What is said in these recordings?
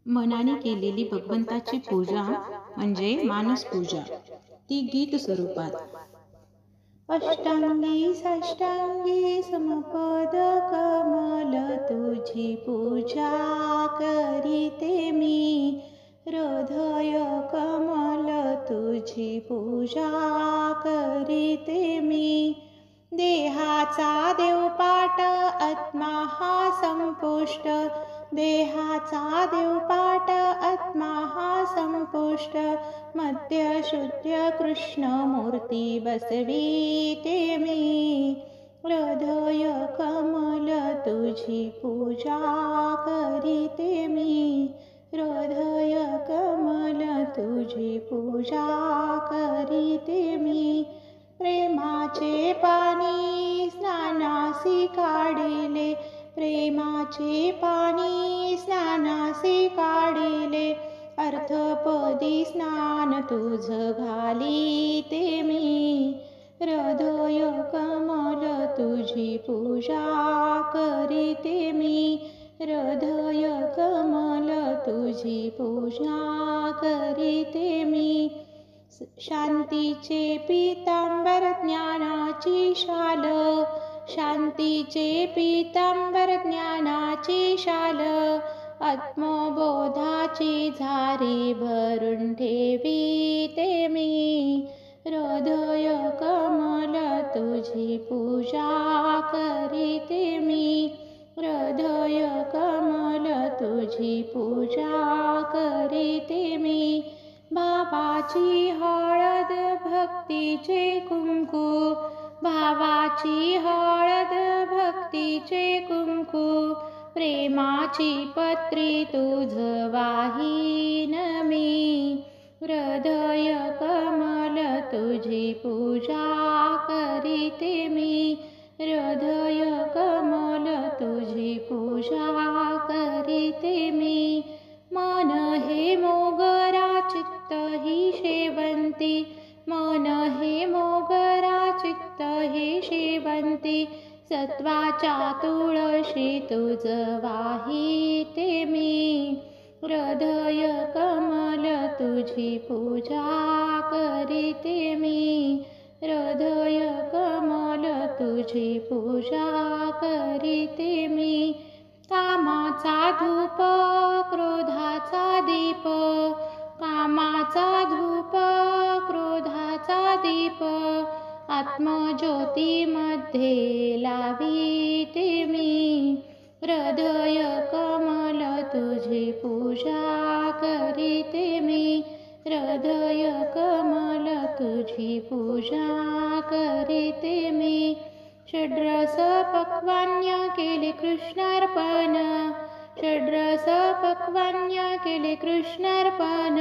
मनाने केलेली भगवंताची पूजा म्हणजे मानस पूजा, ती गीत स्वरूपात. अष्टांगी साष्टांगी समपद कमल तुझी पूजा करीते मी. हृदय कमल तुझी पूजा करीते मी. देहाचा देवपाट आत्मा हा संपुष्ट, देहाचा देवपाट आत्मा हा संपुष्ट. मध्य शुद्ध कृष्ण मूर्ती बसवीते मी. हृदय कमल तुझी पूजा करीते मी. हृदय कमल तुझी पूजा करीते मी. प्रेमाचे पाणी स्नानासी काढिले, प्रेमाचे पाणी स्नानासी काढिले. अर्थपदी स्नान तुझ घालीते मी. हृदय कमल तुझी पूजा करीते मी. हृदय कमल तुझी पूजा करीते मी. शांतीचे पीतांबर ज्ञानाची शाल, शांतीचे पीतांबर ज्ञानाची शाल. आत्मबोधाची झारी भरून ठेवीते मी. हृदय कमल तुझी पूजा करीते मी. हृदय कमल तुझी पूजा करीते मी. भावाची हळद भक्तीचे कुंकू, भावाची हळद भक्तीचे कुंकू. प्रेमाची पत्री तुझ वाहीन मी. हृदय कमल तुझी पूजा करीते मी. हृदय कमल तुझी पूजा करीते मी. मन हे मोगरा चित्त ही शेवंती, मन हे मोगरा चित्त हे शेवंती. सत्वाच्या तुळशी तुझ वाहीते मी. हृदय कमल तुझी पूजा करीते मी. हृदय कमल तुझी पूजा करीते मी. कामाचा धूप क्रोधाचा दीप, कामाचा धूप क्रोधाचा दीप. आत्मज्योतीमध्ये लावीते मी. हृदय कमल तुझी पूजा करीते मी. हृदय कमल तुझी पूजा करीते मी. षड्रस पक्वान्य केले कृष्णार्पण, षड्रस पक्वान्य केले कृष्णार्पण.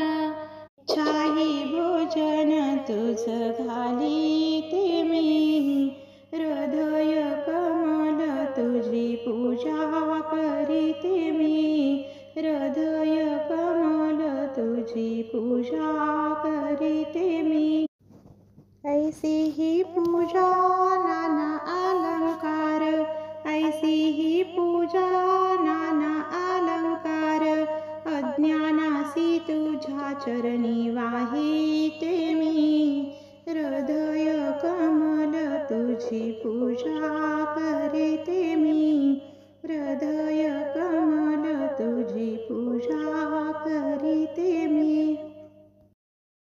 इच्छाही भोजन तुझ घालीते मी. हृदय कमल तुझी पूजा करीते मी. हृदय कमल तुझी पूजा करीते मी. ऐसी ही पूजा नाना अलंकार, ऐसी ही पूजा नाना अलंकार. अज्ञानासी तुझ्या चरणी वाहीते मी. हृदय कमल तुझी पूजा करीते मी. हृदय कमल तुझी पूजा करीते